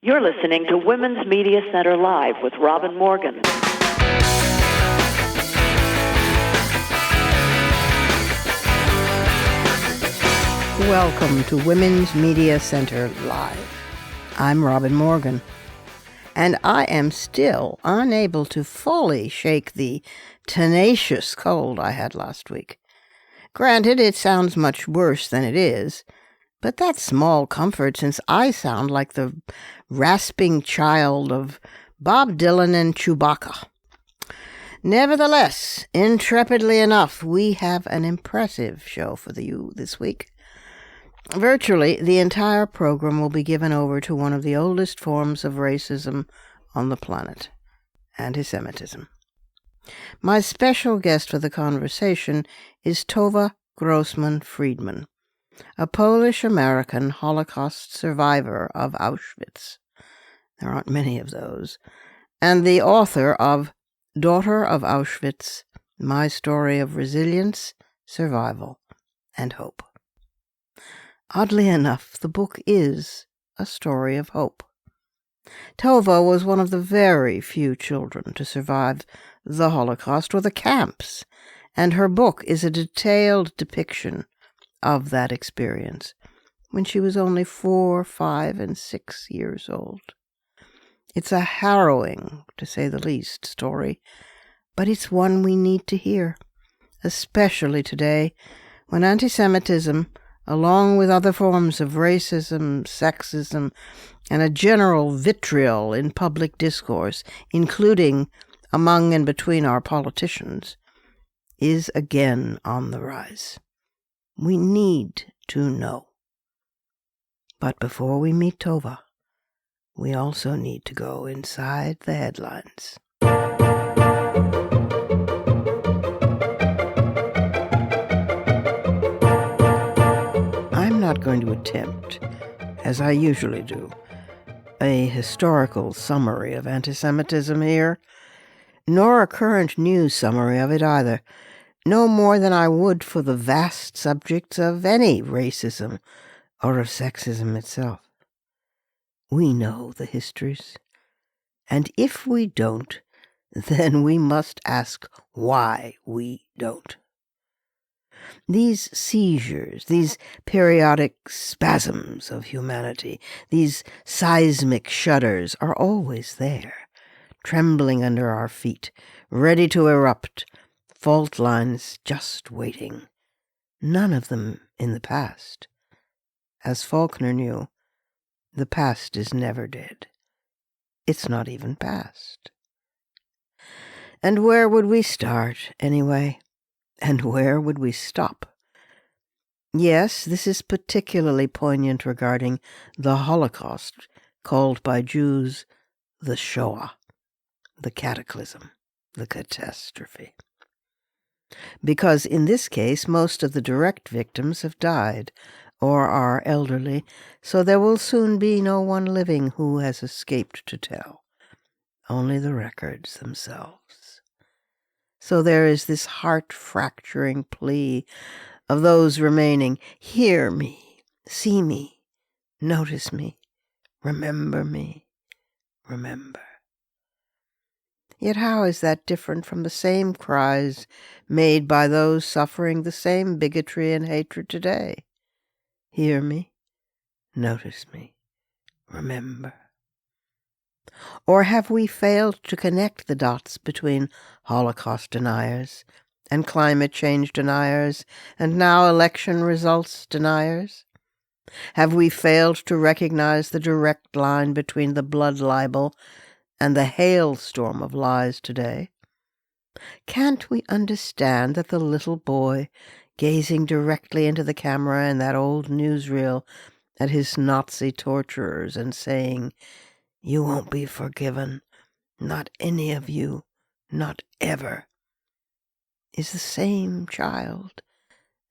You're listening to Women's Media Center Live with Robin Morgan. Welcome to Women's Media Center Live. I'm Robin Morgan, and I am still unable to fully shake the tenacious cold I had last week. Granted, it sounds much worse than it is, but that's small comfort since I sound like the rasping child of Bob Dylan and Chewbacca. Nevertheless, intrepidly enough, we have an impressive show for you this week. Virtually, the entire program will be given over to one of the oldest forms of racism on the planet, antisemitism. My special guest for the conversation is Tova Friedman, a Polish-American Holocaust survivor of Auschwitz. There aren't many of those. And the author of Daughter of Auschwitz, My Story of Resilience, Survival, and Hope. Oddly enough, the book is a story of hope. Tova was one of the very few children to survive the Holocaust or the camps, and her book is a detailed depiction of that experience when she was only 4, 5, and 6 years old. It's a harrowing, to say the least, story, but it's one we need to hear, especially today when antisemitism, along with other forms of racism, sexism, and a general vitriol in public discourse, including among and between our politicians, is again on the rise. We need to know. But before we meet Tova, we also need to go inside the headlines. I'm not going to attempt, as I usually do, a historical summary of antisemitism here, nor a current news summary of it either, no more than I would for the vast subjects of any racism or of sexism itself. We know the histories, and if we don't, then we must ask why we don't. These seizures, these periodic spasms of humanity, these seismic shudders are always there, trembling under our feet, ready to erupt, fault lines just waiting, none of them in the past. As Faulkner knew, the past is never dead. It's not even past. And where would we start, anyway? And where would we stop? Yes, this is particularly poignant regarding the Holocaust, called by Jews the Shoah, the cataclysm, the catastrophe. Because in this case, most of the direct victims have died or are elderly, so there will soon be no one living who has escaped to tell, only the records themselves. So there is this heart-fracturing plea of those remaining, hear me, see me, notice me, remember me, remember. Yet how is that different from the same cries made by those suffering the same bigotry and hatred today? Hear me, notice me, remember. Or have we failed to connect the dots between Holocaust deniers and climate change deniers and now election results deniers? Have we failed to recognize the direct line between the blood libel and the hailstorm of lies today? Can't we understand that the little boy gazing directly into the camera in that old newsreel at his Nazi torturers and saying, "You won't be forgiven, not any of you, not ever," is the same child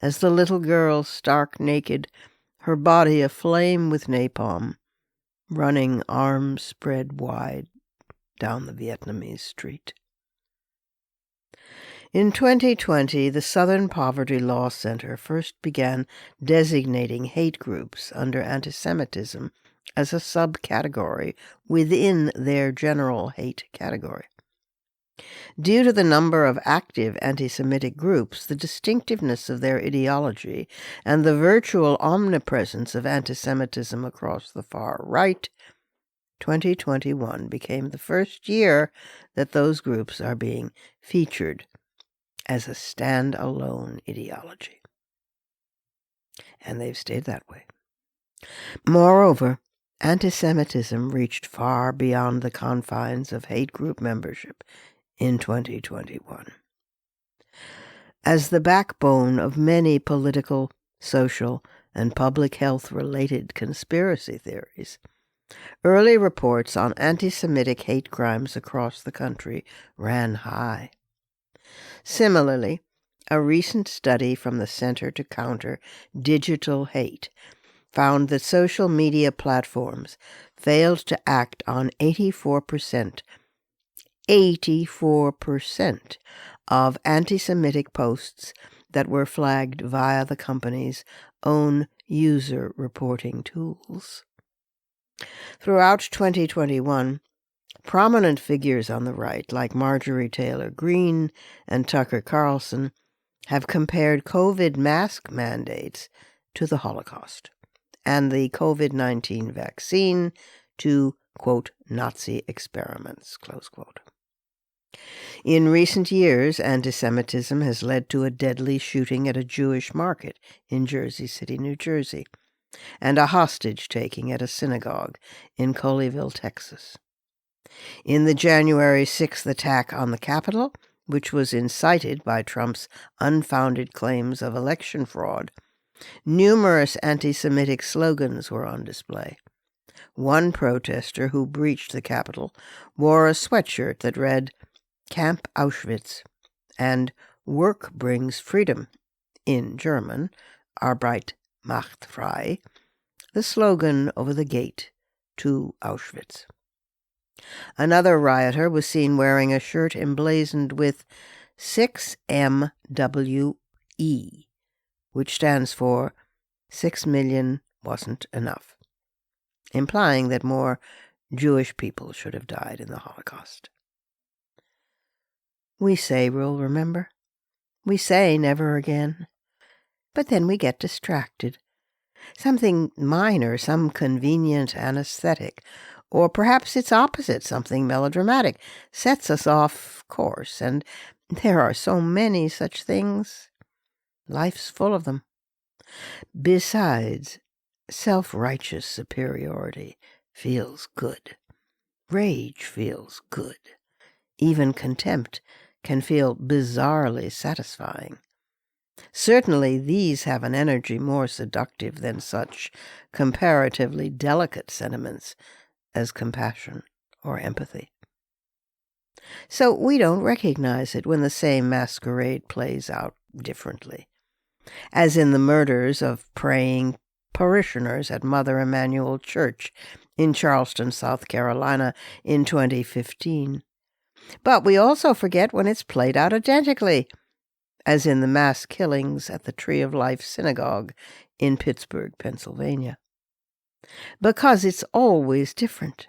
as the little girl stark naked, her body aflame with napalm, running arms spread wide down the Vietnamese street? In 2020, the Southern Poverty Law Center first began designating hate groups under antisemitism as a subcategory within their general hate category. Due to the number of active anti-Semitic groups, the distinctiveness of their ideology, and the virtual omnipresence of antisemitism across the far right, 2021 became the first year that those groups are being featured as a stand-alone ideology. And they've stayed that way. Moreover, antisemitism reached far beyond the confines of hate group membership in 2021. As the backbone of many political, social, and public health-related conspiracy theories, early reports on anti-Semitic hate crimes across the country ran high. Similarly, a recent study from the Center to Counter Digital Hate found that social media platforms failed to act on 84% of anti-Semitic posts that were flagged via the company's own user reporting tools. Throughout 2021, prominent figures on the right, like Marjorie Taylor Greene and Tucker Carlson, have compared COVID mask mandates to the Holocaust and the COVID-19 vaccine to, quote, Nazi experiments, close quote. In recent years, antisemitism has led to a deadly shooting at a Jewish market in Jersey City, New Jersey, and a hostage-taking at a synagogue in Colleyville, Texas. In the January 6th attack on the Capitol, which was incited by Trump's unfounded claims of election fraud, numerous anti-Semitic slogans were on display. One protester who breached the Capitol wore a sweatshirt that read, Camp Auschwitz, and Work Brings Freedom, in German, Arbeit macht frei, the slogan over the gate to Auschwitz. Another rioter was seen wearing a shirt emblazoned with 6MWE, which stands for 6 million wasn't enough, implying that more Jewish people should have died in the Holocaust. We say we'll remember. We say never again. But then we get distracted. Something minor, some convenient anesthetic, or perhaps its opposite, something melodramatic, sets us off course, and there are so many such things. Life's full of them. Besides, self-righteous superiority feels good. Rage feels good. Even contempt can feel bizarrely satisfying. Certainly these have an energy more seductive than such comparatively delicate sentiments as compassion or empathy. So we don't recognize it when the same masquerade plays out differently, as in the murders of praying parishioners at Mother Emanuel Church in Charleston, South Carolina in 2015. But we also forget when it's played out identically, as in the mass killings at the Tree of Life Synagogue in Pittsburgh, Pennsylvania. Because it's always different,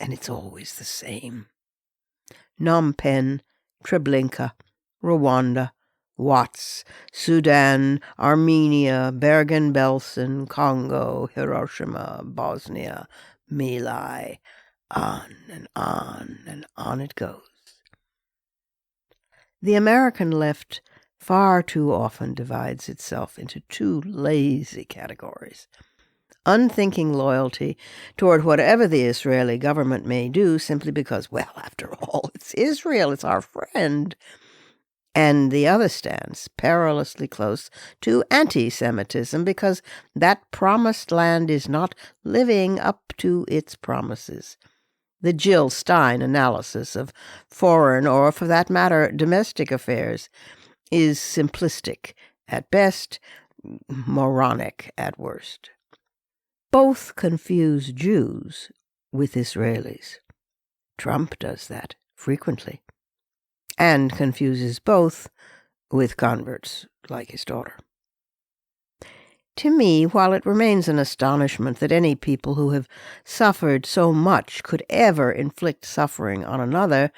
and it's always the same. Phnom Penh, Treblinka, Rwanda, Watts, Sudan, Armenia, Bergen-Belsen, Congo, Hiroshima, Bosnia, My Lai, on and on it goes. The American left far too often divides itself into two lazy categories. Unthinking loyalty toward whatever the Israeli government may do simply because, well, after all, it's Israel, it's our friend. And the other stance, perilously close to anti-Semitism, because that promised land is not living up to its promises. The Jill Stein analysis of foreign, or for that matter, domestic affairs, is simplistic at best, moronic at worst. Both confuse Jews with Israelis. Trump does that frequently, and confuses both with converts like his daughter. To me, while it remains an astonishment that any people who have suffered so much could ever inflict suffering on another,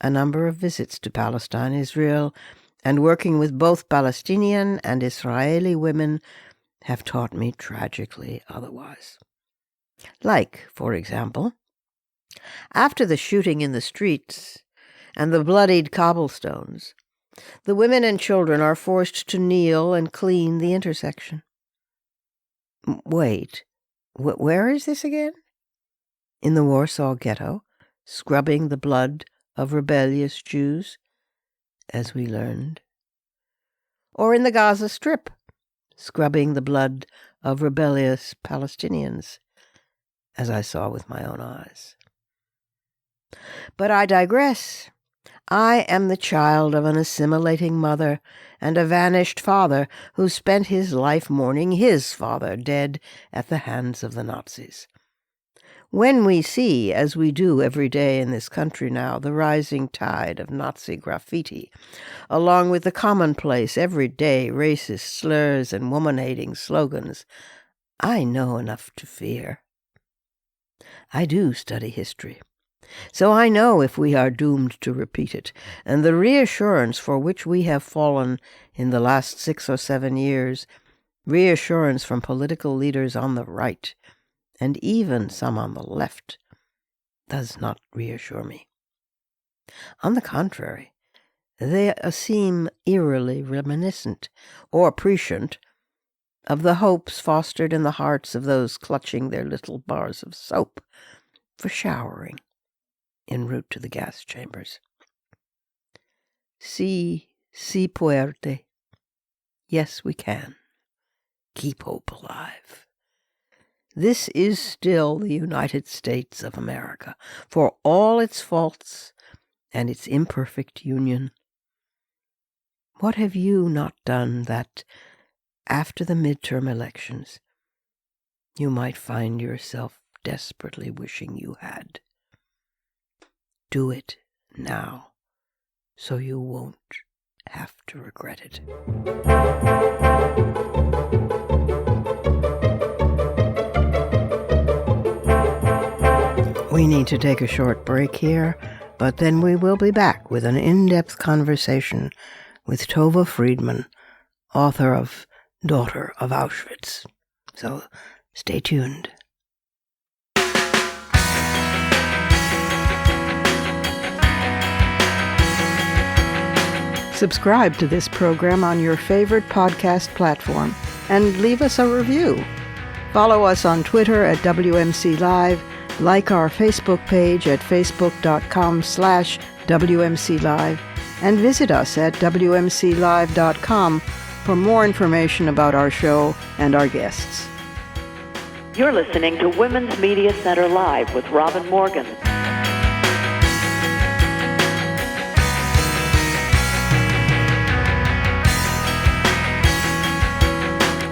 a number of visits to Palestine, Israel, and working with both Palestinian and Israeli women have taught me tragically otherwise. Like, for example, after the shooting in the streets and the bloodied cobblestones, the women and children are forced to kneel and clean the intersection. Wait, where is this again? In the Warsaw Ghetto, scrubbing the blood of rebellious Jews, as we learned. Or in the Gaza Strip, scrubbing the blood of rebellious Palestinians, as I saw with my own eyes. But I digress. I am the child of an assimilating mother and a vanished father who spent his life mourning his father dead at the hands of the Nazis. When we see, as we do every day in this country now, the rising tide of Nazi graffiti, along with the commonplace, everyday racist slurs and woman-hating slogans, I know enough to fear. I do study history, so I know if we are doomed to repeat it, and the reassurance for which we have fallen in the last 6 or 7 years, reassurance from political leaders on the right, and even some on the left, does not reassure me. On the contrary, they seem eerily reminiscent, or prescient, of the hopes fostered in the hearts of those clutching their little bars of soap for showering en route to the gas chambers. Si puede. Yes, we can. Keep hope alive. This is still the United States of America, for all its faults and its imperfect union. What have you not done that, after the midterm elections, you might find yourself desperately wishing you had? Do it now, so you won't have to regret it. We need to take a short break here, but then we will be back with an in-depth conversation with Tova Friedman, author of Daughter of Auschwitz. So stay tuned. Subscribe to this program on your favorite podcast platform and leave us a review. Follow us on Twitter at WMC Live, like our Facebook page at facebook.com/WMC Live, and visit us at WMCLive.com for more information about our show and our guests. You're listening to Women's Media Center Live with Robin Morgan.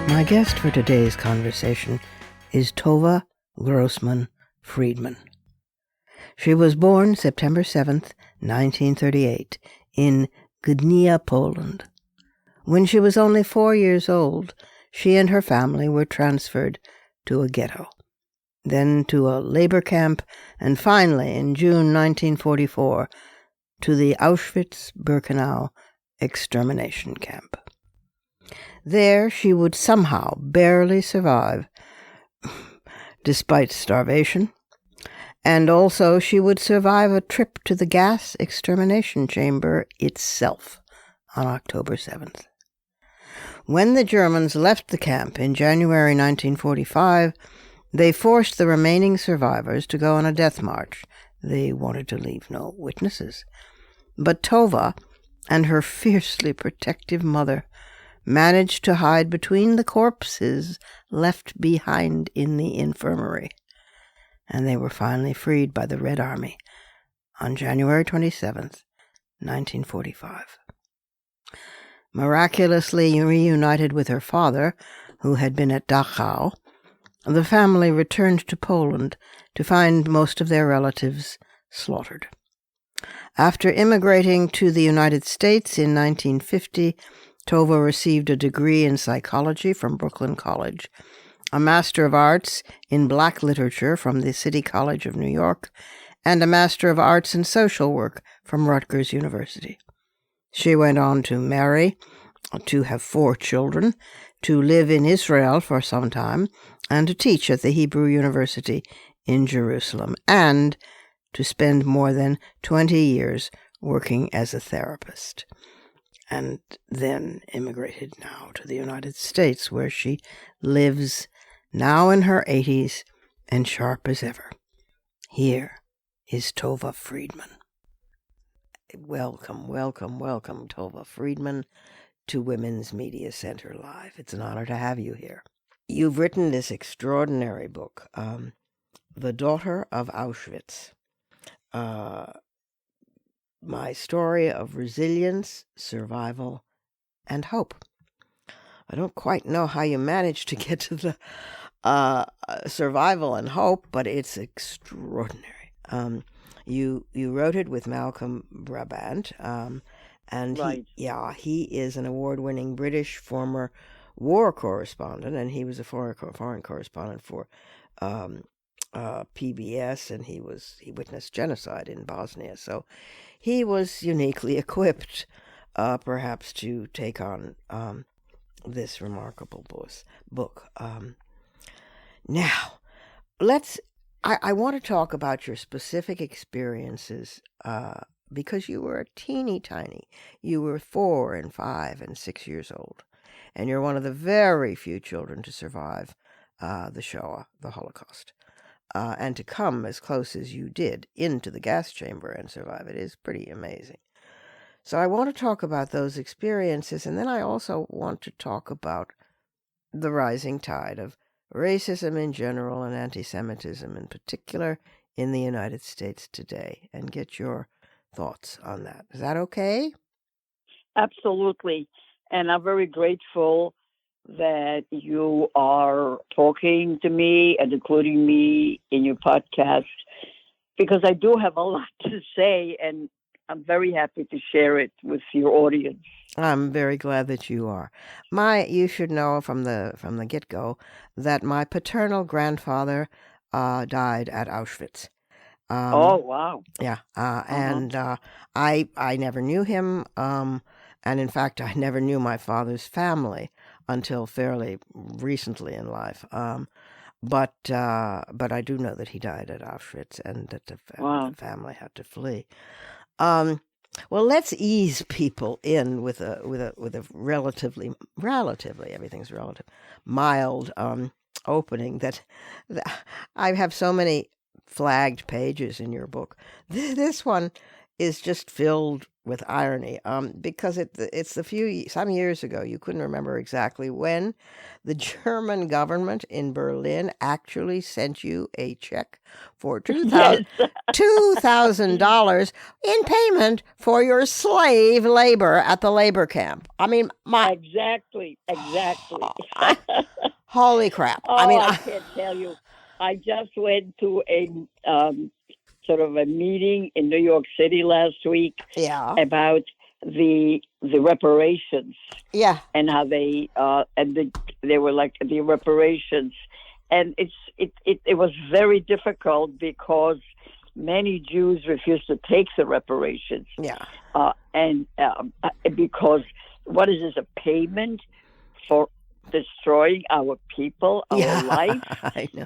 My guest for today's conversation is Tova Grossman Friedman. She was born September 7th, 1938, in Gdynia, Poland. When she was only 4 years old, she and her family were transferred to a ghetto, then to a labor camp, and finally, in June 1944, to the Auschwitz-Birkenau extermination camp. There she would somehow barely survive, despite starvation, and also she would survive a trip to the gas extermination chamber itself on October 7th. When the Germans left the camp in January 1945, they forced the remaining survivors to go on a death march. They wanted to leave no witnesses. But Tova and her fiercely protective mother managed to hide between the corpses left behind in the infirmary, and they were finally freed by the Red Army on January 27th, 1945. Miraculously reunited with her father, who had been at Dachau, the family returned to Poland to find most of their relatives slaughtered. After immigrating to the United States in 1950, Tova received a degree in psychology from Brooklyn College, a Master of Arts in Black Literature from the City College of New York, and a Master of Arts in Social Work from Rutgers University. She went on to marry, to have 4 children, to live in Israel for some time, and to teach at the Hebrew University in Jerusalem, and to spend more than 20 years working as a therapist, and then immigrated now to the United States, where she lives now in her 80s and sharp as ever. Here is Tova Friedman. Welcome, welcome, welcome, Tova Friedman, to Women's Media Center Live. It's an honor to have you here. You've written this extraordinary book, The Daughter of Auschwitz, my story of resilience, survival, and hope. I don't quite know how you managed to get to the survival and hope, but it's extraordinary. You wrote it with Malcolm Brabant, and Right. he is an award-winning British former war correspondent, and he was a foreign correspondent for PBS, and he witnessed genocide in Bosnia, so he was uniquely equipped, perhaps, to take on this remarkable book. Now, I want to talk about your specific experiences, because you were a teeny tiny. You were 4 and 5 and 6 years old, and you're one of the very few children to survive the Shoah, the Holocaust, and to come as close as you did into the gas chamber and survive it is pretty amazing. So I want to talk about those experiences, and then I also want to talk about the rising tide of racism in general and antisemitism in particular in the United States today, and get your thoughts on that. Is that okay? Absolutely. And I'm very grateful that you are talking to me and including me in your podcast, because I do have a lot to say, and I'm very happy to share it with your audience. I'm very glad that you are. You should know from the get-go that my paternal grandfather died at Auschwitz. Oh, wow. Yeah, and I never knew him, and in fact, I never knew my father's family until fairly recently in life. But I do know that he died at Auschwitz, and that the family had to flee. Well, let's ease people in with a relatively everything's relative, mild opening. That I have so many flagged pages in your book. This one is just filled with irony, because it's some years ago. You couldn't remember exactly when the German government in Berlin actually sent you a check for $2,000 in payment for your slave labor at the labor camp. I mean, Exactly. Holy crap! Oh, I can't tell you. I just went to a sort of a meeting in New York City last week. Yeah. About the reparations. Yeah. And how they they were like the reparations, and it was very difficult because many Jews refused to take the reparations. Yeah. And because what is this, a payment for destroying our people, our life? I know.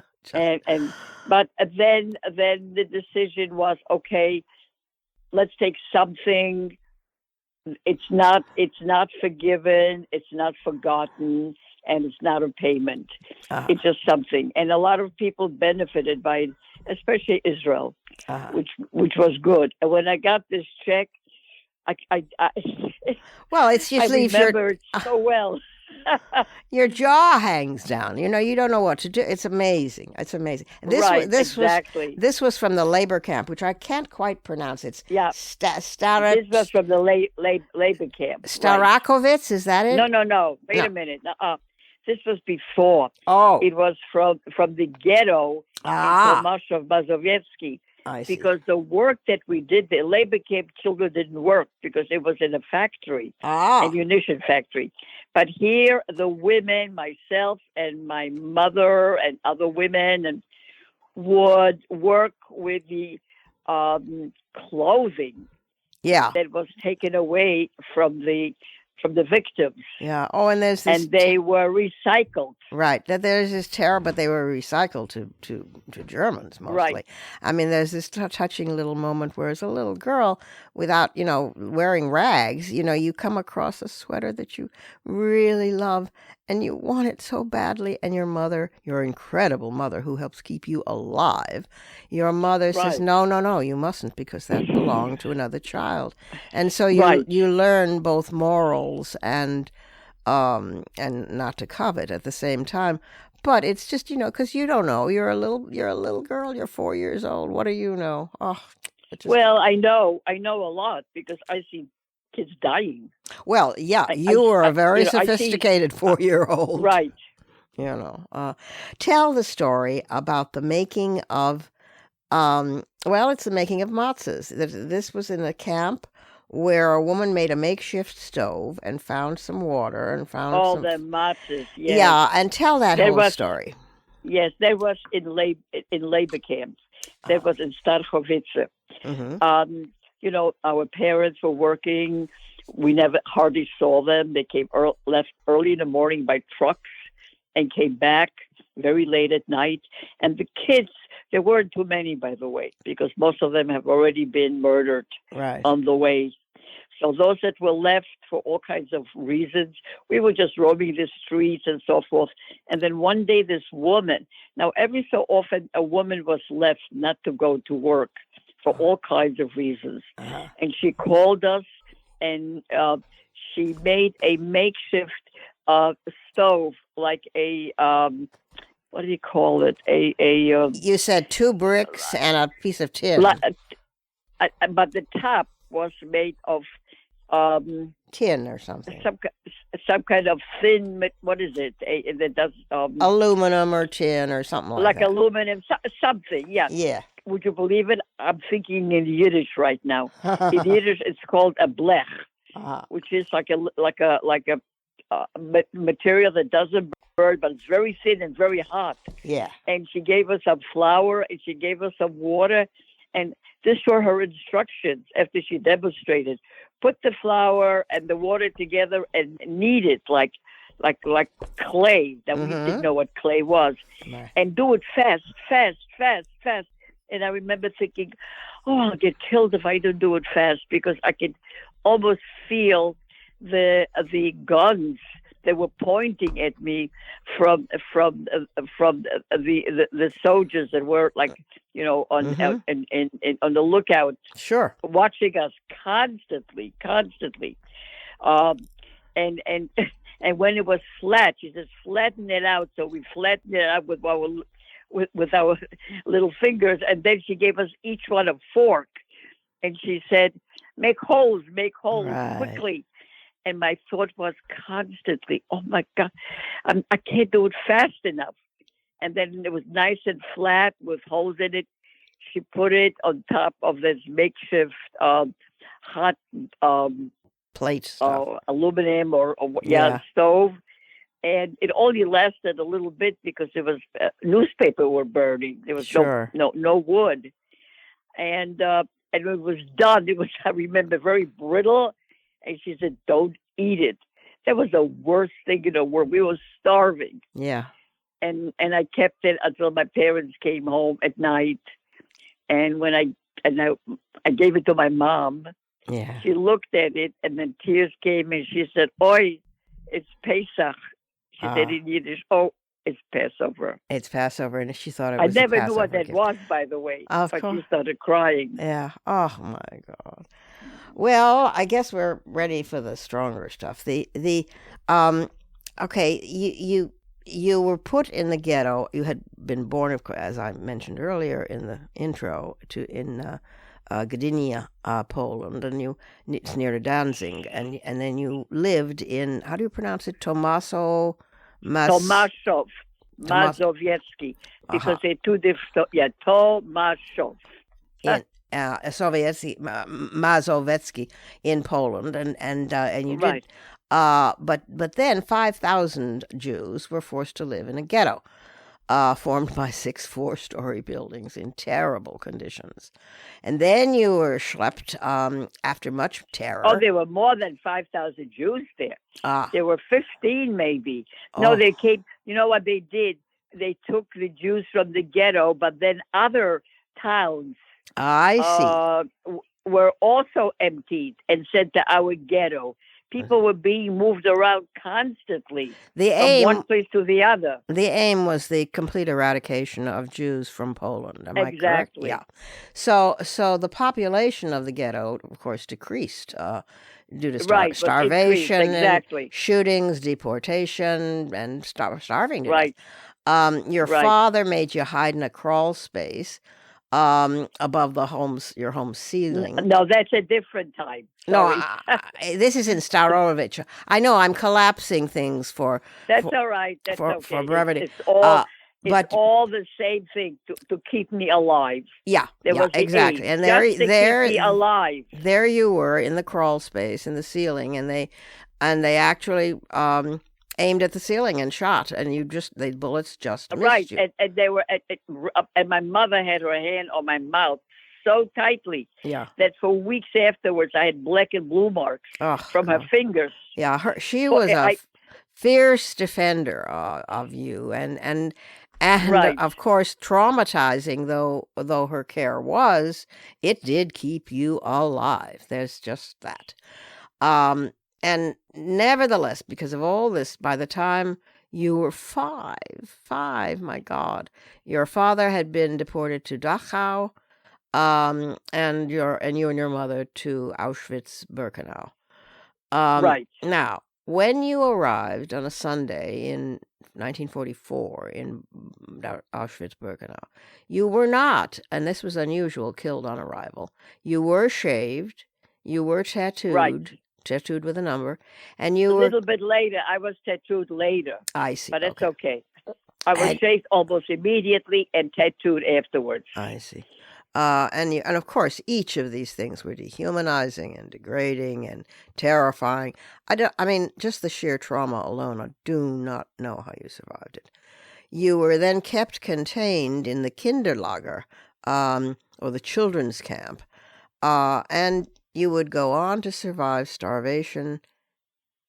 But then the decision was, okay, let's take something. It's not forgiven, it's not forgotten, and it's not a payment. It's just something, and a lot of people benefited by it, especially Israel, which was good. And when I got this check, I well, it's just I remember it so well. Your jaw hangs down. You don't know what to do. It's amazing. Exactly. This was from the labor camp, which I can't quite pronounce. It's This was from the labor camp. Starakovitz, is that it? No. Wait a minute. This was before. Oh. It was from the ghetto in Tomasz Mazowiecki. I see. because the work that we did, the labor camp children didn't work because it was in a factory, a munition factory. But here, the women, myself and my mother and other women, and would work with the clothing Yeah. that was taken away from the victims. Yeah. Oh, and there's this. And they were recycled. Right. That there's this terror, but they were recycled to Germans mostly. Right. I mean, there's this touching little moment where, as a little girl, without wearing rags, you come across a sweater that you really love, and you want it so badly, and your mother, your incredible mother who helps keep you alive, your mother says, no, you mustn't, because that belonged to another child. And so you learn both morals and not to covet at the same time. But it's just, because you don't know. You're a little girl. You're 4 years old. What do you know? Oh, well, I know a lot because I see kids dying. Well, yeah, you were a very sophisticated 4-year-old. Right. Tell the story about the making of, it's the making of matzahs. This was in a camp where a woman made a makeshift stove and found some water and found the matzahs. Yes. Yeah, and tell that whole story. Yes, that was in labor camps. That was in Starchowitz. Mm-hmm. Our parents were working. We never hardly saw them. They left early in the morning by trucks and came back very late at night. And the kids, there weren't too many, by the way, because most of them have already been murdered on the way. So those that were left for all kinds of reasons, we were just roaming the streets and so forth. And then one day this woman, now every so often a woman was left not to go to work for all kinds of reasons. Uh-huh. And she called us, and she made a makeshift stove, like a, what do you call it? You said 2 bricks and a piece of tin. But the top was made of tin or something. Some kind of thin. What is it? That does aluminum or tin or something like that. Aluminum, something. Yeah. Yeah. Would you believe it? I'm thinking in Yiddish right now. In Yiddish, it's called a blech, which is like a material that doesn't burn, but it's very thin and very hot. Yeah. And she gave us some flour and she gave us some water, and this were her instructions after she demonstrated. Put the flour and the water together and knead it like clay. That we didn't know what clay was. Right. And do it fast. And I remember thinking, I'll get killed if I don't do it fast, because I could almost feel the guns that were pointing at me from the soldiers that were on the lookout, watching us constantly. And when it was flat, she says, flatten it out. So we flattened it out with our little fingers, and then she gave us each one a fork, and she said, make holes quickly. And my thought was constantly, oh my God, I can't do it fast enough. And then it was nice and flat with holes in it. She put it on top of this makeshift hot plate stuff. Aluminum or stove. And it only lasted a little bit because there was newspaper were burning. There was no wood. And it was done. It was, I remember, very brittle. And she said, don't eat it. That was the worst thing in the world. We were starving. Yeah. And I kept it until my parents came home at night. And when I gave it to my mom, she looked at it, and then tears came, and she said, "Oi, it's Pesach." She said in Yiddish, "Oh, it's Passover." It's Passover, and she thought it was. I never knew what that was, by the way. But she started crying. Yeah. Oh my God. Well, I guess we're ready for the stronger stuff. Okay, you were put in the ghetto. You had been born, as I mentioned earlier in the intro, in Gdynia, Poland, and it's near to Danzig, and then you lived in, how do you pronounce it? Tomaszow, Mazowiecki, because they're two different. Yeah, Tomaszow. in Mazowiecki in Poland, and you Right. did. But then 5,000 Jews were forced to live in a ghetto, formed by 6 4-story buildings in terrible conditions. And then you were schlepped after much terror. Oh, there were more than 5,000 Jews there. There were 15 maybe. No, they came. You know what they did? They took the Jews from the ghetto, but then other towns I see. Were also emptied and sent to our ghetto. People were being moved around constantly from one place to the other. The aim was the complete eradication of Jews from Poland. Am I correct? Exactly. Yeah. So the population of the ghetto, of course, decreased due to starvation, exactly. and shootings, deportation, and starving to Right. death. Your father made you hide in a crawl space above your home ceiling. No, that's a different time. Sorry. No, this is in Starovich. I know I'm collapsing things for. That's all right. That's okay. For brevity. It's all the same thing to keep me alive. Yeah, exactly. And keep me alive. There you were in the crawl space in the ceiling, and they actually aimed at the ceiling and shot, and the bullets just missed you. And they were and my mother had her hand on my mouth so tightly that for weeks afterwards I had black and blue marks from her fingers. Yeah, she was a fierce defender of you, and of course, traumatizing though her care was, it did keep you alive. There's just that. And nevertheless, because of all this, by the time you were five, my God, your father had been deported to Dachau, and you and your mother to Auschwitz-Birkenau. Right. Now, when you arrived on a Sunday in 1944 in Auschwitz-Birkenau, you were not, and this was unusual, killed on arrival. You were shaved, you were tattooed with a number, and you were... A little bit later. I was tattooed later. I see. But it's okay. I was shaved almost immediately and tattooed afterwards. I see. And of course, each of these things were dehumanizing and degrading and terrifying. I mean, just the sheer trauma alone, I do not know how you survived it. You were then kept contained in the Kinderlager, or the children's camp, and you would go on to survive starvation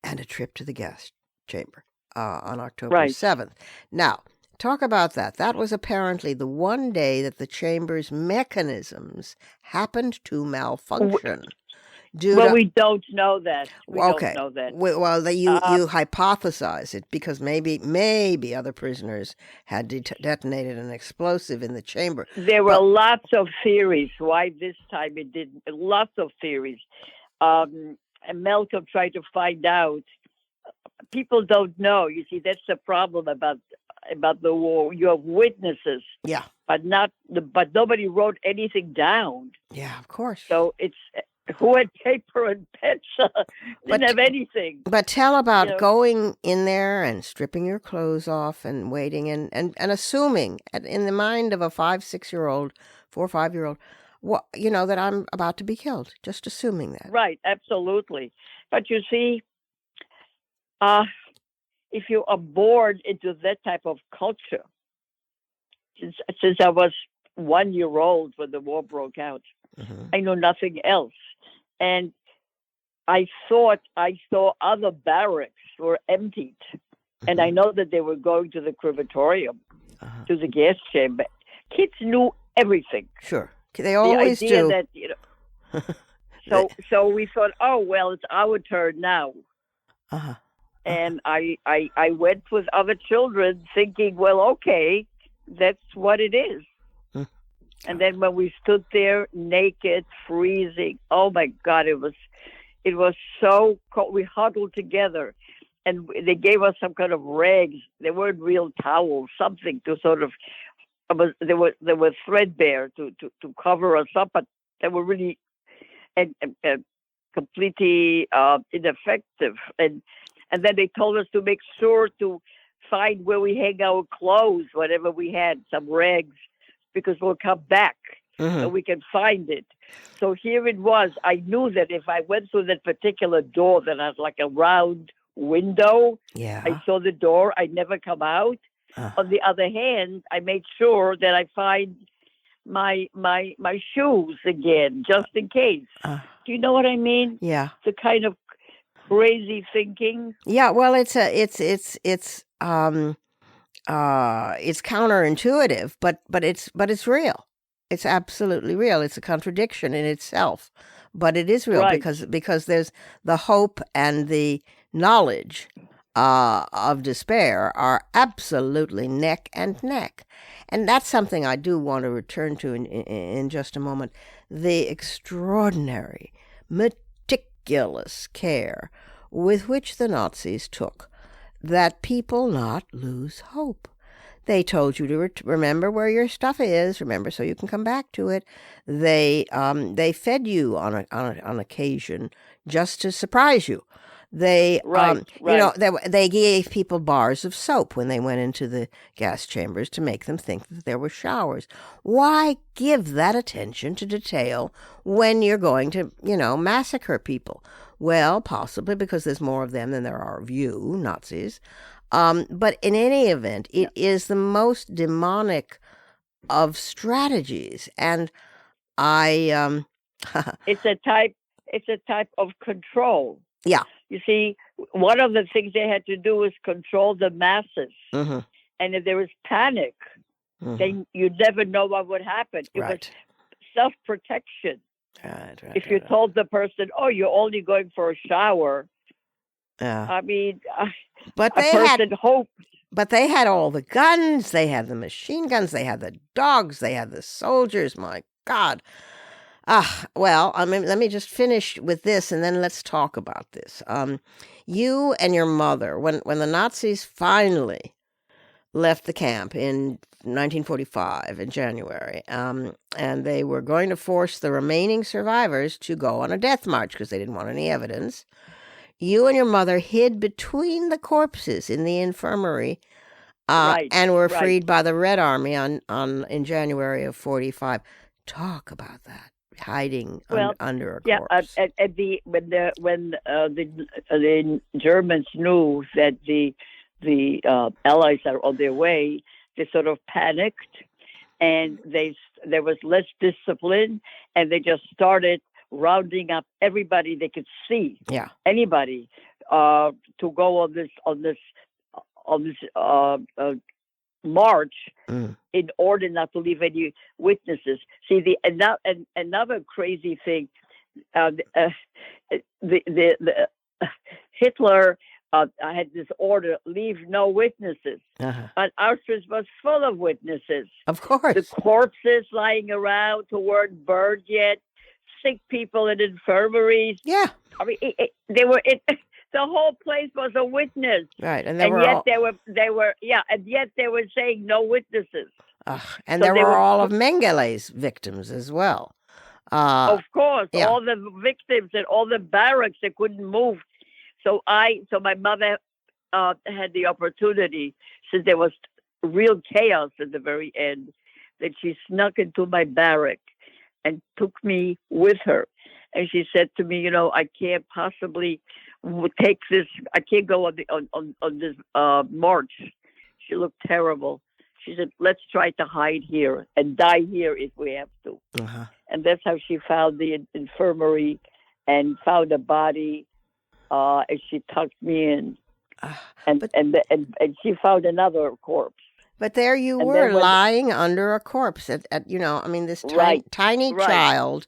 and a trip to the gas chamber on October 7th. Now, talk about that. That was apparently the one day that the chamber's mechanisms happened to malfunction. We don't know that. We don't know that. You hypothesize it because maybe other prisoners had detonated an explosive in the chamber. There were lots of theories why this time it didn't. Lots of theories. And Malcolm tried to find out. People don't know. You see, that's the problem about the war. You have witnesses. Yeah. But nobody wrote anything down. Yeah, of course. So it's who had paper and pencil didn't have anything. But tell about going in there and stripping your clothes off and waiting and assuming in the mind of a 4 or 5 year old, that I'm about to be killed. Just assuming that. Right, absolutely. But you see, if you are born into that type of culture, since I was 1 year old when the war broke out, I know nothing else. And I thought I saw other barracks were emptied. And I know that they were going to the crematorium, to the gas chamber. Kids knew everything. Sure. They always do. That, so we thought, oh, well, it's our turn now. And I went with other children thinking, well, okay, that's what it is. And then when we stood there naked, freezing, oh my God, it was so cold. We huddled together, and they gave us some kind of rags. They weren't real towels, something to sort of. They were threadbare to cover us up, but they were really and completely ineffective. And then they told us to make sure to find where we hang our clothes, whatever we had, some rags, because we'll come back. Mm-hmm. and we can find it. So here it was. I knew that if I went through that particular door that had like a round window, Yeah. I saw the door, I'd never come out. On the other hand, I made sure that I find my shoes again, just in case. Do you know what I mean? Yeah. The kind of crazy thinking. Yeah. Well, it's counterintuitive, but it's real. It's absolutely real. It's a contradiction in itself, but it is real Right. because there's the hope and the knowledge of despair are absolutely neck and neck. And that's something I do want to return to in just a moment. The extraordinary, meticulous care with which the Nazis took that people not lose hope. They told you to remember where your stuff is, remember so you can come back to it. They fed you on occasion just to surprise you. They Right. they gave people bars of soap when they went into the gas chambers to make them think that there were showers. Why give that attention to detail when you're going to, massacre people? Well, possibly because there's more of them than there are of you, Nazis. But in any event, it is the most demonic of strategies, and I It's a type of control. yeah. You see, one of the things they had to do was control the masses. Mm-hmm. And if there was panic, then you'd never know what would happen. It was self-protection. Right, if you told the person, "Oh, you're only going for a shower," I mean, but a person hoped. But they had all the guns. They had the machine guns. They had the dogs. They had the soldiers. My God. Well, let me just finish with this, and then let's talk about this. You and your mother, when the Nazis finally left the camp in 1945 in January, and they were going to force the remaining survivors to go on a death march because they didn't want any evidence. You and your mother hid between the corpses in the infirmary, and were freed by the Red Army in January of 45. Talk about that. Hiding under a corpse. When the Germans knew that the Allies are on their way, they sort of panicked, and there was less discipline, and they just started rounding up everybody they could see. Yeah, anybody to go on this march in order not to leave any witnesses. See, another crazy thing, Hitler had this order: leave no witnesses. But Auschwitz was full of witnesses. Of course, the corpses lying around who weren't burned yet, sick people in infirmaries. Yeah, I mean, they were. The whole place was a witness, right? And yet they were saying no witnesses. And there were all of Mengelé's victims as well. Of course, all the victims and all the barracks that couldn't move. So my mother had the opportunity, since there was real chaos at the very end, that she snuck into my barrack and took me with her. And she said to me, I can't possibly take this. I can't go on this march. She looked terrible. She said, let's try to hide here and die here if we have to. And that's how she found the infirmary and found a body. And she tucked me in. And she found another corpse. But there you were, lying under a corpse this tiny child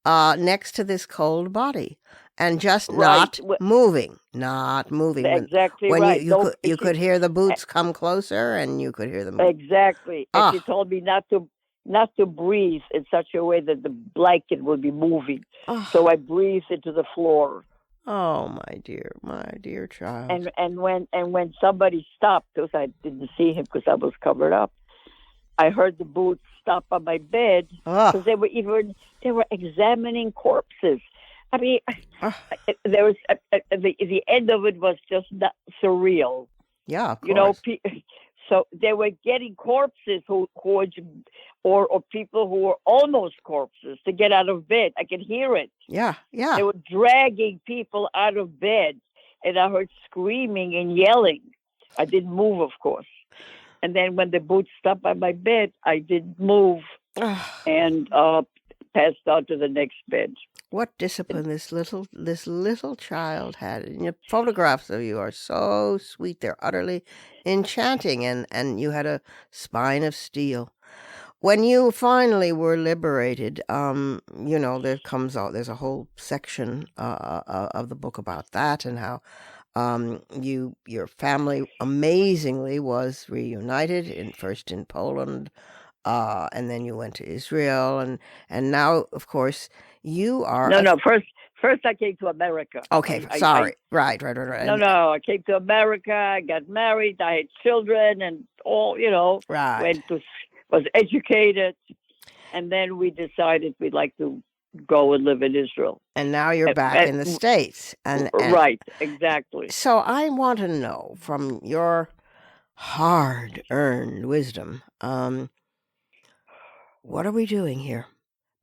next to this cold body, and just not moving. Exactly when right. You could hear the boots come closer, and you could hear them move. Exactly. And she told me not to breathe in such a way that the blanket would be moving. So I breathed into the floor. Oh, my dear child. And when somebody stopped, because I didn't see him because I was covered up, I heard the boots stop on my bed because they were examining corpses. I mean, there was the end of it was just surreal. Yeah, of course. So they were getting corpses or people who were almost corpses to get out of bed. I could hear it. Yeah, yeah. They were dragging people out of bed, and I heard screaming and yelling. I didn't move, of course. And then when the boot stopped by my bed, I didn't move and passed out to the next bed. What discipline this little child had. And your photographs of you are so sweet. They're utterly enchanting, and you had a spine of steel. When you finally were liberated, there's a whole section of the book about that, and how your family amazingly was reunited first in Poland, and then you went to Israel, and now, of course, you are First I came to America. Okay, sorry. Right. No, I came to America. I got married. I had children, and all, right. Was educated, and then we decided we'd like to go and live in Israel. And now you're back in the States. And right, exactly. So I want to know, from your hard-earned wisdom, what are we doing here?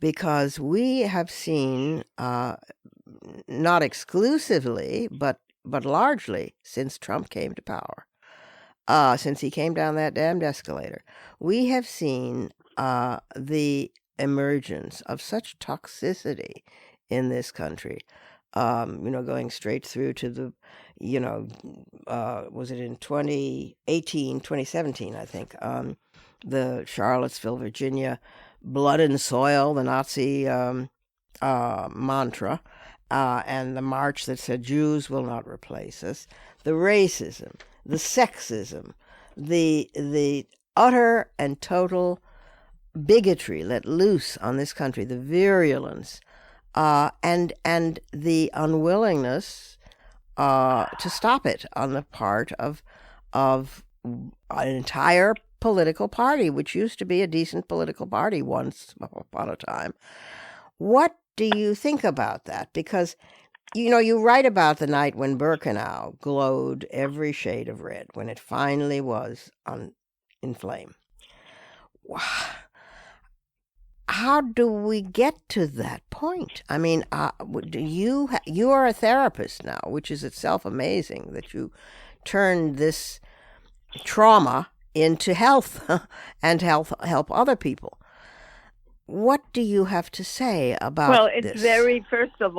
Because we have seen, not exclusively, but largely, since Trump came to power, since he came down that damned escalator, we have seen the emergence of such toxicity in this country, going straight through to the, was it in 2017, I think, the Charlottesville, Virginia, blood and soil, the Nazi mantra, and the march that said Jews will not replace us, the racism, the sexism, the utter and total bigotry let loose on this country, the virulence, and the unwillingness to stop it on the part of an entire political party, which used to be a decent political party once upon a time. What do you think about that? Because, you write about the night when Birkenau glowed every shade of red, when it finally was in flame. How do we get to that point? I mean, you are a therapist now, which is itself amazing that you turned this trauma into health and help other people. What do you have to say about this? Well, it's first of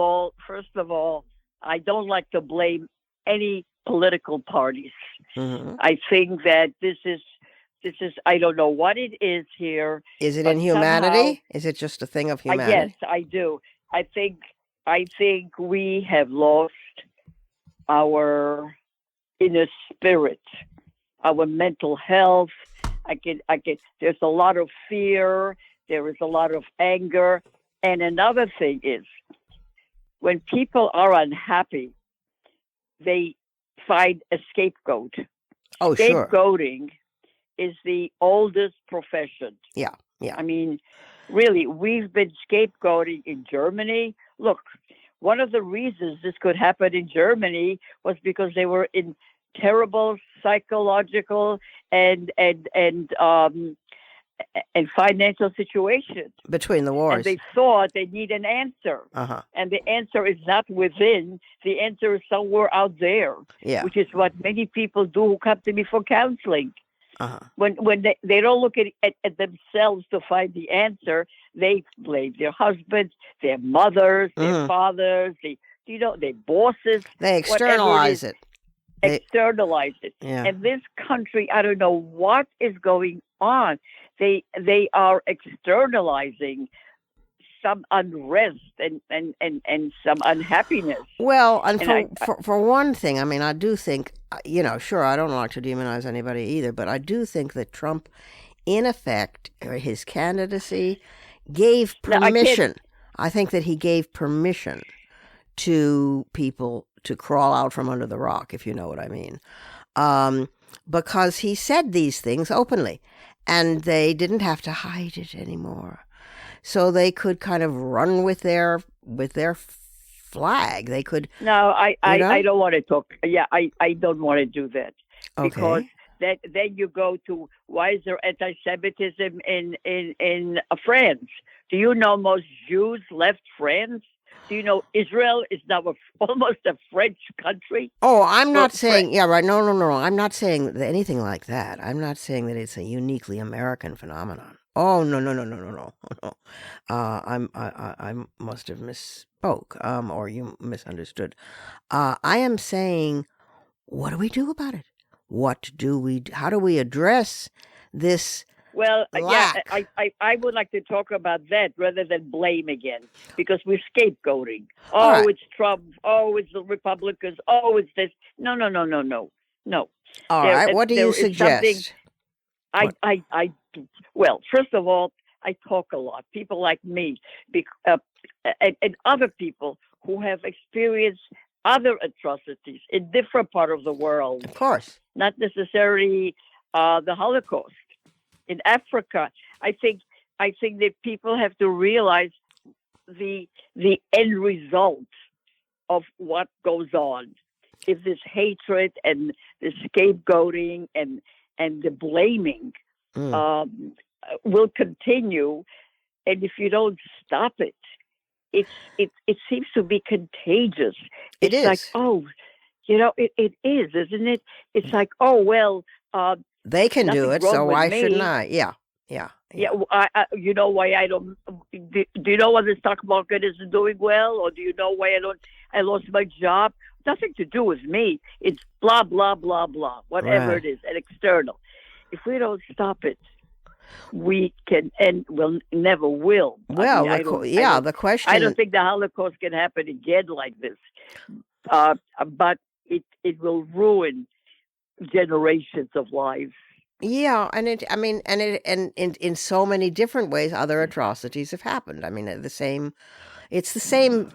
all, I don't like to blame any political parties. Mm-hmm. I think that this is, I don't know what it is here. Is it in humanity? Somehow, is it just a thing of humanity? Yes, I do. I think we have lost our inner spirit, our mental health. There's a lot of fear. There is a lot of anger. And another thing is, when people are unhappy, they find a scapegoat. Oh, sure. Scapegoating is the oldest profession. Yeah. I mean, really, we've been scapegoating in Germany. Look, one of the reasons this could happen in Germany was because they were in terrible psychological and financial situations between the wars. And they thought they need an answer. Uh-huh. And the answer is not within. The answer is somewhere out there. Yeah. Which is what many people do who come to me for counseling. Uh-huh. When they don't look at themselves to find the answer, they blame their husbands, their mothers, their fathers, their bosses. They externalize it. Externalize it. Yeah. And this country, I don't know what is going on. They are externalizing some unrest and some unhappiness. Well, for one thing, I mean, I do think, sure, I don't like to demonize anybody either, but I do think that Trump, in effect, his candidacy gave permission. I think that he gave permission to people to crawl out from under the rock, if you know what I mean, because he said these things openly, and they didn't have to hide it anymore. So they could kind of run with their flag. They could. No, I don't want to talk. Yeah, I don't want to do that. Okay. Because then you go to why is there anti-Semitism in France? Do you know most Jews left France? Do you know Israel is now almost a French country? Oh, I'm not saying, yeah, right. No. I'm not saying anything like that. I'm not saying that it's a uniquely American phenomenon. Oh, no. I must have misspoke, or you misunderstood. I am saying, what do we do about it? How do we address this Well, lack? I would like to talk about that rather than blame again, because we're scapegoating. All Oh, right. it's Trump. Oh, it's the Republicans. Oh, it's this. No. All right. What do you suggest? Well, first of all, I talk a lot. People like me, and other people who have experienced other atrocities in different part of the world, Of course. not necessarily the Holocaust. In Africa, I think that people have to realize the end result of what goes on. If this hatred and the scapegoating and the blaming will continue, and if you don't stop it, it seems to be contagious. It is. Like, oh, it is, isn't it? It's like, oh well. They can do it, so why shouldn't I? Yeah. Yeah. You know why I don't? Do you know why the stock market isn't doing well, or do you know why I lost my job? Nothing to do with me. It's blah blah blah blah. Whatever Right. it is, and external. If we don't stop it, we can, and we'll never will. Well, the the question. I don't think the Holocaust can happen again like this, but it will ruin generations of lives. Yeah, and in so many different ways, other atrocities have happened. I mean, it's the same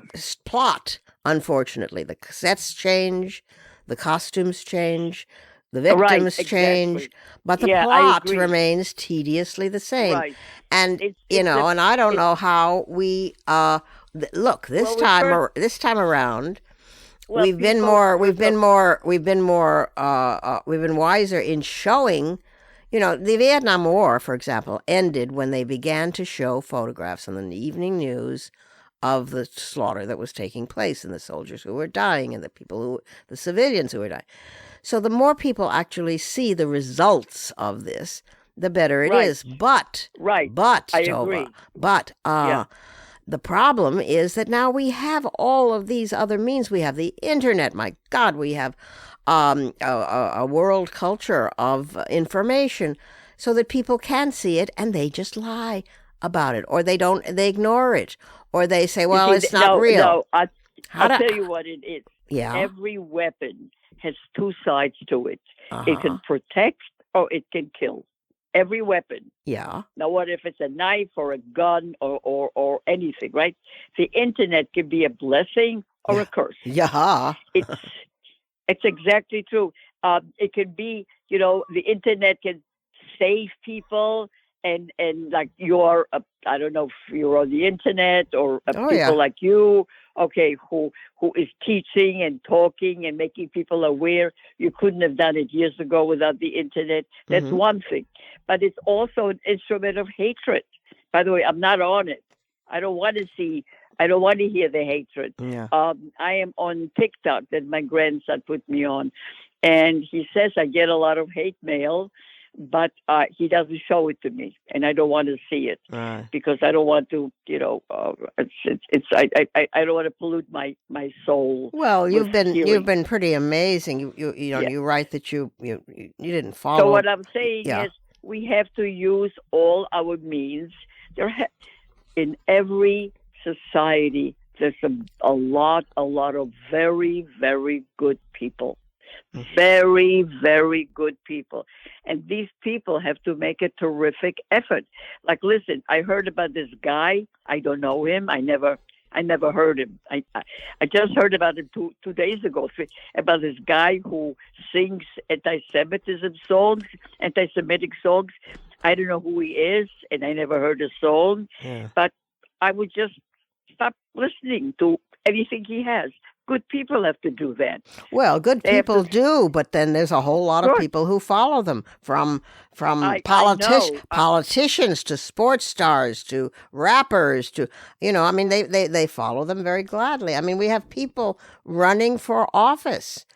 plot. Unfortunately, the cassettes change, the costumes change, the victims change, but the plot remains tediously the same. Right. And and I don't know how we look this time around. Well, we've been wiser in showing, the Vietnam War, for example, ended when they began to show photographs on the evening news of the slaughter that was taking place and the soldiers who were dying and the civilians who were dying. So the more people actually see the results of this, the better it is. But I Tova, agree. But the problem is that now we have all of these other means. We have the internet. My God, we have a world culture of information so that people can see it and they just lie about it, or they ignore it, or they say, well, it's not real. No, I'll tell you what it is. Yeah. Every weapon has two sides to it. It can protect or it can kill. Every weapon. Yeah. Now, what if it's a knife or a gun or anything, right? The internet can be a blessing or a curse. Yeah. It's exactly true. It can be, the internet can save people, and like I don't know if you're on the internet or people like you, okay, who is teaching and talking and making people aware. You couldn't have done it years ago without the internet. That's one thing. But it's also an instrument of hatred. By the way, I'm not on it. I don't want to hear the hatred. Yeah. I am on TikTok that my grandson put me on. And he says I get a lot of hate mail, but he doesn't show it to me, and I don't want to see it because I don't want to, I don't want to pollute my soul. Well, you've been pretty amazing. You write that you didn't follow. So what I'm saying is we have to use all our means. In every society, there's a lot of very, very good people. Very, very good people. And these people have to make a terrific effort. Like, listen, I heard about this guy. I don't know him. I never heard him. I just heard about him two days ago, about this guy who sings anti-Semitic songs. I don't know who he is, and I never heard a song. But I would just stop listening to anything he has. Good people have to do that. Well, good They have people to- do, but then there's a whole lot of Good. people who follow them, from I know. politicians to sports stars to rappers to, I mean, they follow them very gladly. I mean, we have people running for office,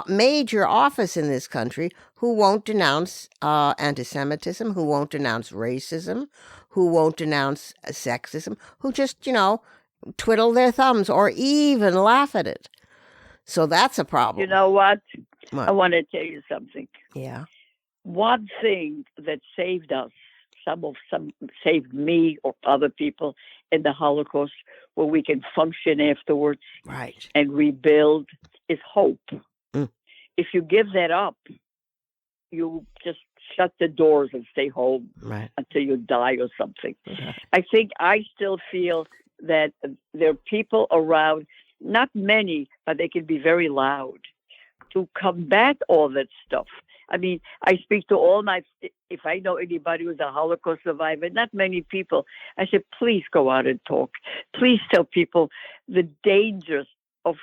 major office in this country, who won't denounce anti-Semitism, who won't denounce racism, who won't denounce sexism, who just, twiddle their thumbs or even laugh at it. So that's a problem. You know what? What? I want to tell you something. Yeah. One thing that saved us, saved me or other people in the Holocaust, where we can function afterwards, Right, and rebuild, is hope. Mm. If you give that up, you just shut the doors and stay home, right, until you die or something. right. I still feel that there are people around, not many, but they can be very loud to combat all that stuff. I mean, I speak to if I know anybody who's a Holocaust survivor, not many people, I said, please go out and talk. Please tell people the dangers of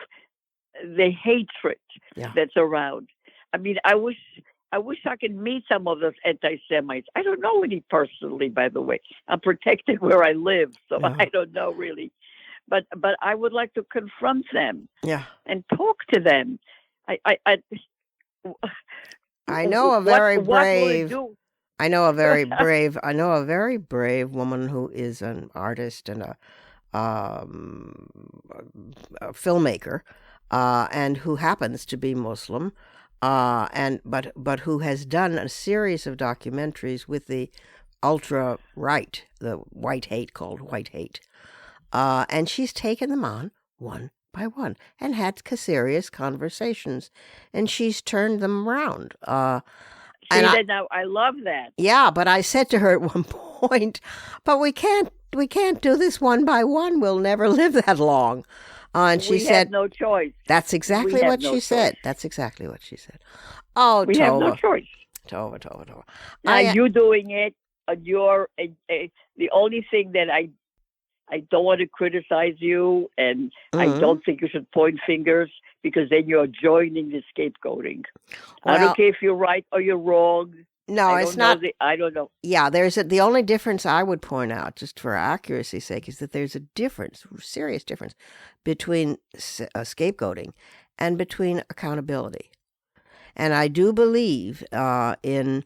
the hatred that's around. I mean, I wish I could meet some of those anti-Semites. I don't know any personally, by the way. I'm protected where I live, so Yeah. I don't know really. But I would like to confront them and talk to them. I know a very brave. What will it do? I know a very brave woman who is an artist and a filmmaker, and who happens to be Muslim, but who has done a series of documentaries with the ultra right, the white hate, called White Hate, and she's taken them on one by one and had serious conversations, and she's turned them around. Now I love that. Yeah, but I said to her at one point, but we can't do this one by one. We'll never live that long. And she said, no choice. That's exactly what she said. That's exactly what she said. Oh, we Tova. have no choice. Tova. Now you doing it, you're the only thing that I don't want to criticize you, and I don't think you should point fingers, because then you're joining the scapegoating. I don't care if you're right or you're wrong. No, it's not. I don't know. Yeah, the only difference I would point out, just for accuracy's sake, is that there's a difference, serious difference, between scapegoating and between accountability. And I do believe in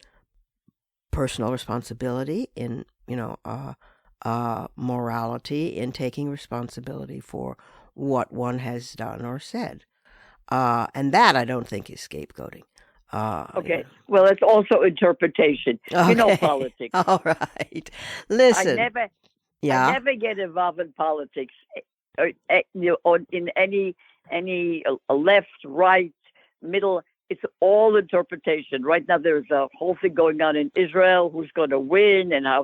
personal responsibility, in morality, in taking responsibility for what one has done or said, and that I don't think is scapegoating. Okay. Well, it's also interpretation. Okay. You know politics. All right. Listen. I never get involved in politics, or in any left, right, middle. It's all interpretation. Right now, there's a whole thing going on in Israel, who's going to win and how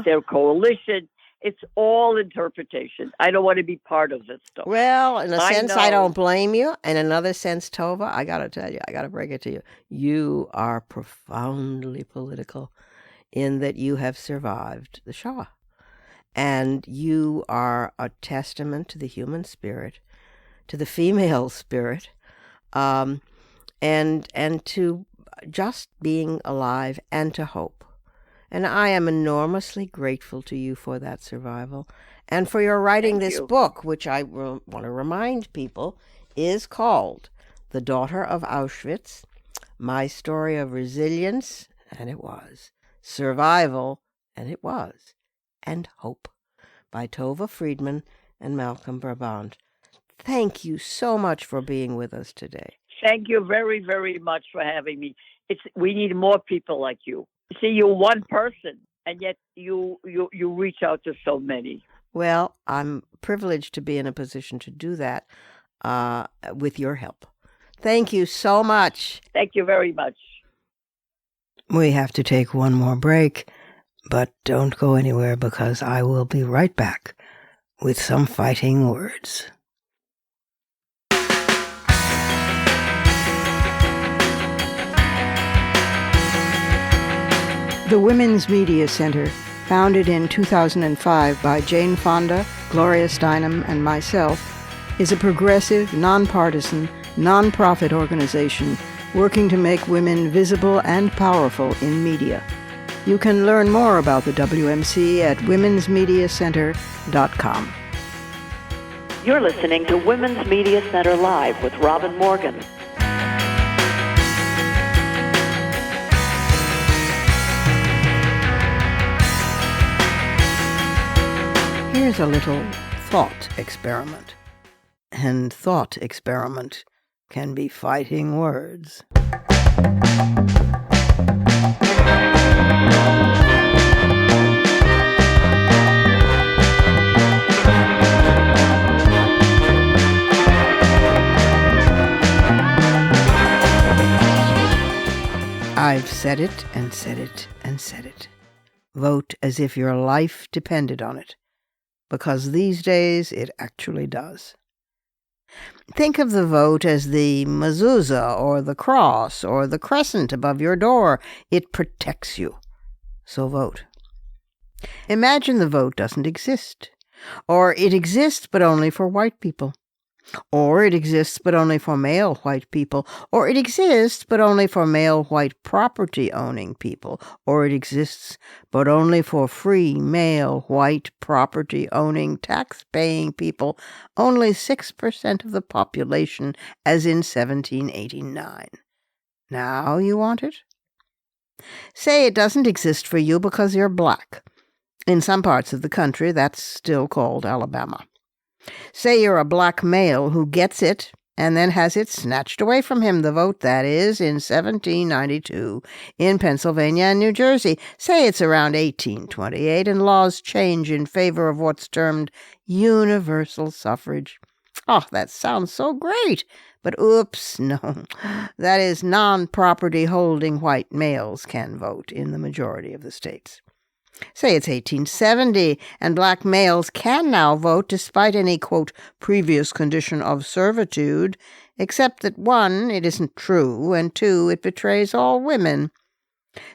their coalition. It's all interpretation. I don't want to be part of this stuff. Well, in a sense, I don't blame you. In another sense, Tova, I got to tell you, I got to break it to you. You are profoundly political in that you have survived the Shoah. And you are a testament to the human spirit, to the female spirit, and to just being alive and to hope. And I am enormously grateful to you for that survival and for your writing this book, which I want to remind people is called The Daughter of Auschwitz, My Story of Resilience, and it was, Survival, and it was, and Hope, by Tova Friedman and Malcolm Brabant. Thank you so much for being with us today. Thank you very, very much for having me. We need more people like you. See, you're one person, and yet you reach out to so many. Well, I'm privileged to be in a position to do that with your help. Thank you so much. Thank you very much. We have to take one more break, but don't go anywhere, because I will be right back with some fighting words. The Women's Media Center, founded in 2005 by Jane Fonda, Gloria Steinem, and myself, is a progressive, nonpartisan, nonprofit organization working to make women visible and powerful in media. You can learn more about the WMC at womensmediacenter.com. You're listening to Women's Media Center Live with Robin Morgan. Here's a little thought experiment. And thought experiment can be fighting words. I've said it and said it and said it. Vote as if your life depended on it, because these days it actually does. Think of the vote as the mezuzah or the cross or the crescent above your door. It protects you. So vote. Imagine the vote doesn't exist, or it exists but only for white people. Or it exists but only for male white people, or it exists but only for male white property-owning people, or it exists but only for free male white property-owning tax-paying people, only 6% of the population as in 1789. Now you want it? Say it doesn't exist for you because you're black. In some parts of the country, that's still called Alabama. Say you're a black male who gets it and then has it snatched away from him, the vote, that is, in 1792 in Pennsylvania and New Jersey. Say it's around 1828 and laws change in favor of what's termed universal suffrage. Oh, that sounds so great. But oops, no. That is, non-property holding white males can vote in the majority of the states. Say it's 1870, and black males can now vote despite any, quote, previous condition of servitude, except that, 1, it isn't true, and 2, it betrays all women.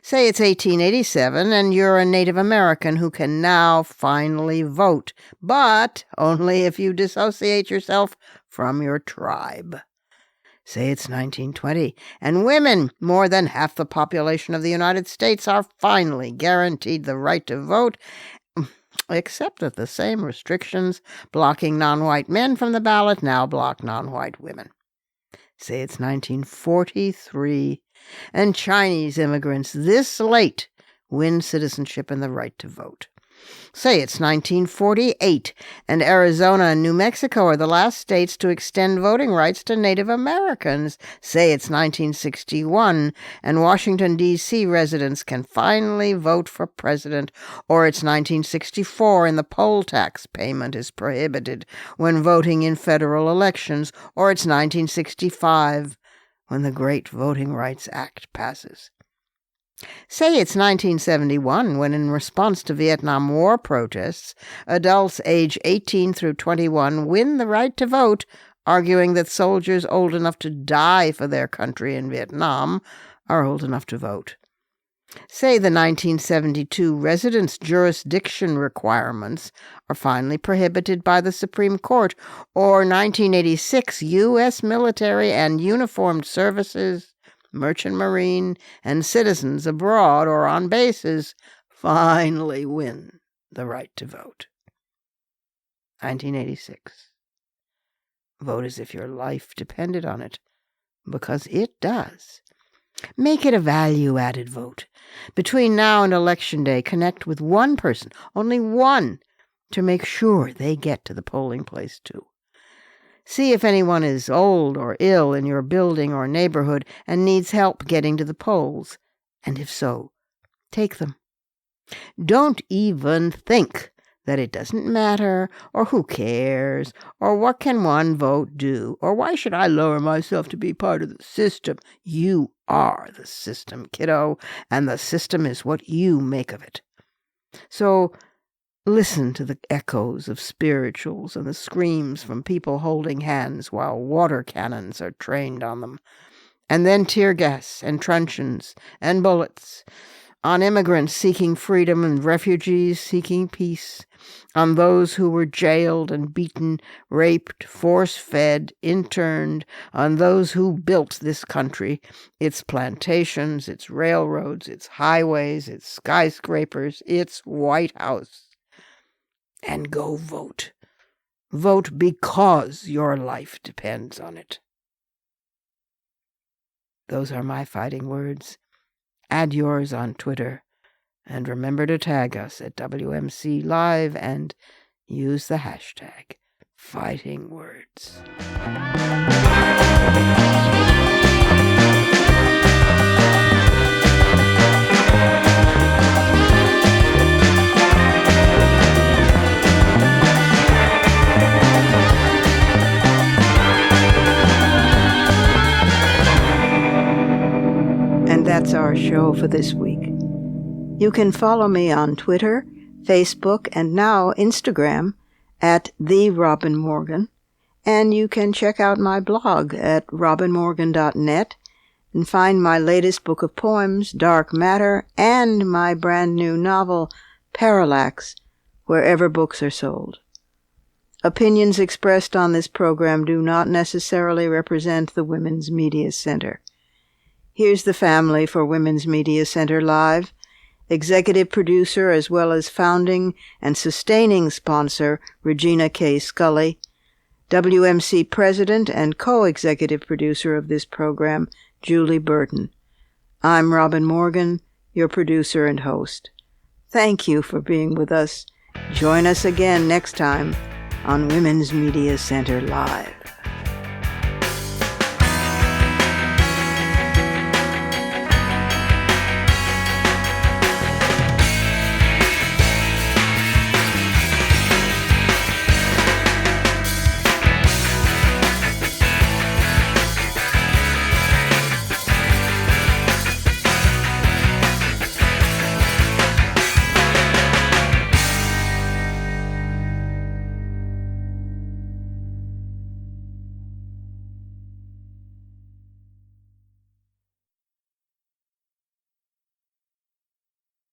Say it's 1887, and you're a Native American who can now finally vote, but only if you dissociate yourself from your tribe. Say it's 1920, and women, more than half the population of the United States, are finally guaranteed the right to vote, except that the same restrictions blocking non-white men from the ballot now block non-white women. Say it's 1943, and Chinese immigrants this late win citizenship and the right to vote. Say it's 1948, and Arizona and New Mexico are the last states to extend voting rights to Native Americans. Say it's 1961, and Washington, D.C. residents can finally vote for president. Or it's 1964, and the poll tax payment is prohibited when voting in federal elections. Or it's 1965, when the Great Voting Rights Act passes. Say it's 1971, when in response to Vietnam War protests, adults age 18 through 21 win the right to vote, arguing that soldiers old enough to die for their country in Vietnam are old enough to vote. Say the 1972 residence jurisdiction requirements are finally prohibited by the Supreme Court, or 1986 U.S. military and uniformed services, merchant marine, and citizens abroad or on bases finally win the right to vote. 1986. Vote as if your life depended on it, because it does. Make it a value-added vote. Between now and Election Day, connect with one person, only one, to make sure they get to the polling place too. See if anyone is old or ill in your building or neighborhood and needs help getting to the polls, and if so, take them. Don't even think that it doesn't matter, or who cares, or what can one vote do, or why should I lower myself to be part of the system. You are the system, kiddo, and the system is what you make of it. So listen to the echoes of spirituals and the screams from people holding hands while water cannons are trained on them, and then tear gas and truncheons and bullets. on immigrants seeking freedom and refugees seeking peace, on those who were jailed and beaten, raped, force-fed, interned, on those who built this country, its plantations, its railroads, its highways, its skyscrapers, its White House. And go vote. Vote because your life depends on it. Those are my fighting words. Add yours on Twitter. And remember to tag us at WMC Live and use the hashtag #FightingWords. And that's our show for this week. You can follow me on Twitter, Facebook, and now Instagram at @TheRobinMorgan, and you can check out my blog at robinmorgan.net and find my latest book of poems, Dark Matter, and my brand new novel, Parallax, wherever books are sold. Opinions expressed on this program do not necessarily represent the Women's Media Center. Here's the family for Women's Media Center Live. Executive producer as well as founding and sustaining sponsor Regina K. Scully, WMC president and co-executive producer of this program Julie Burton. I'm Robin Morgan, your producer and host. Thank you for being with us. Join us again next time on Women's Media Center Live.